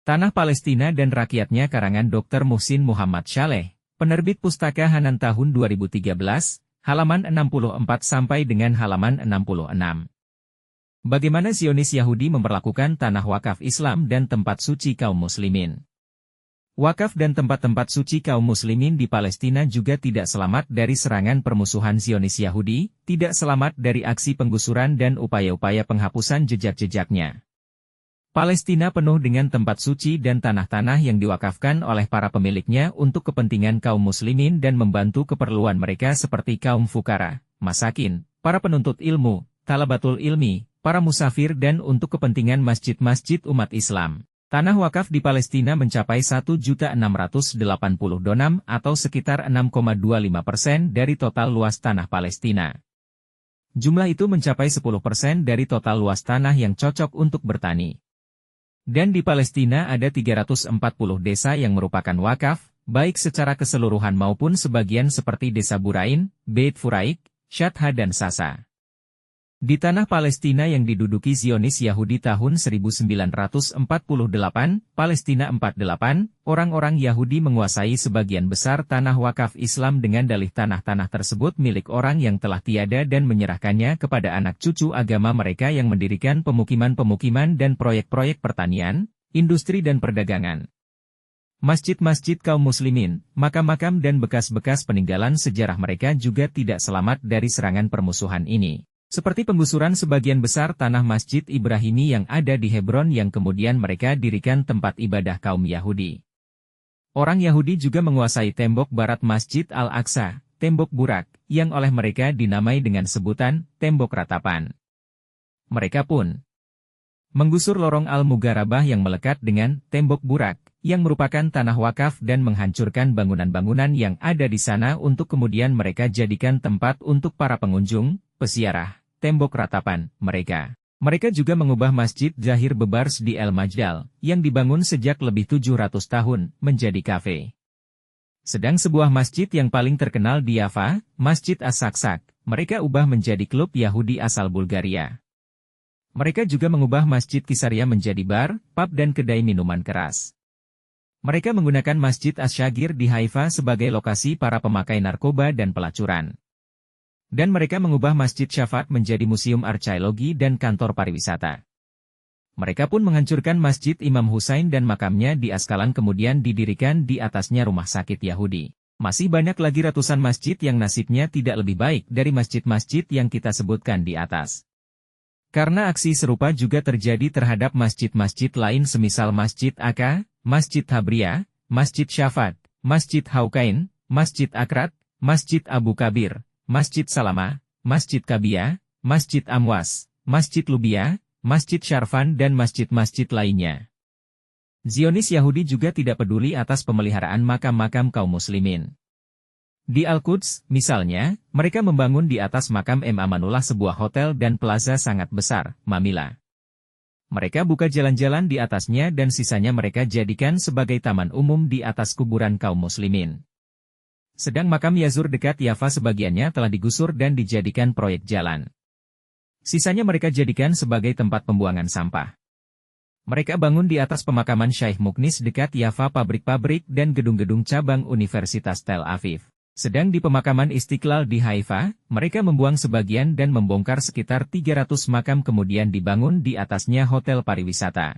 Tanah Palestina dan Rakyatnya karangan Dr. Muhsin Muhammad Shaleh, penerbit Pustaka Hanan tahun 2013, halaman 64 sampai dengan halaman 66. Bagaimana Zionis Yahudi memperlakukan tanah wakaf Islam dan tempat suci kaum muslimin? Wakaf dan tempat-tempat suci kaum muslimin di Palestina juga tidak selamat dari serangan permusuhan Zionis Yahudi, tidak selamat dari aksi penggusuran dan upaya-upaya penghapusan jejak-jejaknya. Palestina penuh dengan tempat suci dan tanah-tanah yang diwakafkan oleh para pemiliknya untuk kepentingan kaum muslimin dan membantu keperluan mereka seperti kaum fukara, masakin, para penuntut ilmu, talabatul ilmi, para musafir dan untuk kepentingan masjid-masjid umat Islam. Tanah wakaf di Palestina mencapai 1.680 donam atau sekitar 6,25% dari total luas tanah Palestina. Jumlah itu mencapai 10% dari total luas tanah yang cocok untuk bertani. Dan di Palestina ada 340 desa yang merupakan wakaf, baik secara keseluruhan maupun sebagian seperti Desa Burain, Beit Furaik, Syatha dan Sasa. Di tanah Palestina yang diduduki Zionis Yahudi tahun 1948, Palestina 48, orang-orang Yahudi menguasai sebagian besar tanah wakaf Islam dengan dalih tanah-tanah tersebut milik orang yang telah tiada dan menyerahkannya kepada anak cucu agama mereka yang mendirikan pemukiman-pemukiman dan proyek-proyek pertanian, industri dan perdagangan. Masjid-masjid kaum muslimin, makam-makam dan bekas-bekas peninggalan sejarah mereka juga tidak selamat dari serangan permusuhan ini. Seperti penggusuran sebagian besar tanah Masjid Ibrahimi yang ada di Hebron yang kemudian mereka dirikan tempat ibadah kaum Yahudi. Orang Yahudi juga menguasai tembok barat Masjid Al-Aqsa, tembok Burak, yang oleh mereka dinamai dengan sebutan tembok ratapan. Mereka pun menggusur lorong Al-Mugarabah yang melekat dengan tembok Burak, yang merupakan tanah wakaf dan menghancurkan bangunan-bangunan yang ada di sana untuk kemudian mereka jadikan tempat untuk para pengunjung, peziarah. Tembok ratapan mereka. Mereka juga mengubah Masjid Zahir Bebars di El Majdal, yang dibangun sejak lebih 700 tahun, menjadi kafe. Sedang sebuah masjid yang paling terkenal di Yafa, Masjid As-Saksak, mereka ubah menjadi klub Yahudi asal Bulgaria. Mereka juga mengubah Masjid Kisaria menjadi bar, pub dan kedai minuman keras. Mereka menggunakan Masjid As-Shagir di Haifa sebagai lokasi para pemakai narkoba dan pelacuran. Dan mereka mengubah Masjid Syafat menjadi museum arkeologi dan kantor pariwisata. Mereka pun menghancurkan Masjid Imam Husain dan makamnya di Askalan kemudian didirikan di atasnya rumah sakit Yahudi. Masih banyak lagi ratusan masjid yang nasibnya tidak lebih baik dari masjid-masjid yang kita sebutkan di atas. Karena aksi serupa juga terjadi terhadap masjid-masjid lain semisal Masjid Aka, Masjid Habriya, Masjid Syafat, Masjid Haukain, Masjid Akrat, Masjid Abu Kabir, Masjid Salama, Masjid Kabia, Masjid Amwas, Masjid Lubia, Masjid Syarfan dan masjid-masjid lainnya. Zionis Yahudi juga tidak peduli atas pemeliharaan makam-makam kaum muslimin. Di Al-Quds, misalnya, mereka membangun di atas makam Amanullah sebuah hotel dan plaza sangat besar, Mamila. Mereka buka jalan-jalan di atasnya dan sisanya mereka jadikan sebagai taman umum di atas kuburan kaum muslimin. Sedang makam Yazur dekat Yafa sebagiannya telah digusur dan dijadikan proyek jalan. Sisanya mereka jadikan sebagai tempat pembuangan sampah. Mereka bangun di atas pemakaman Syekh Muknis dekat Yafa pabrik-pabrik dan gedung-gedung cabang Universitas Tel Aviv. Sedang di pemakaman Istiqlal di Haifa, mereka membuang sebagian dan membongkar sekitar 300 makam kemudian dibangun di atasnya hotel pariwisata.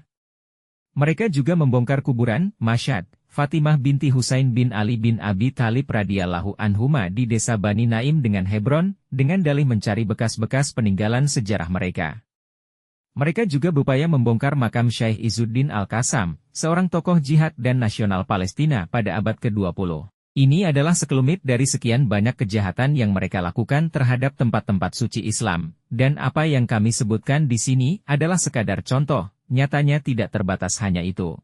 Mereka juga membongkar kuburan, Masyad, Fatimah binti Husain bin Ali bin Abi Thalib radhiyallahu anhuma di desa Bani Naim dengan Hebron, dengan dalih mencari bekas-bekas peninggalan sejarah mereka. Mereka juga berupaya membongkar makam Syekh Izzuddin Al-Qassam, seorang tokoh jihad dan nasional Palestina pada abad ke-20. Ini adalah sekelumit dari sekian banyak kejahatan yang mereka lakukan terhadap tempat-tempat suci Islam, dan apa yang kami sebutkan di sini adalah sekadar contoh, nyatanya tidak terbatas hanya itu.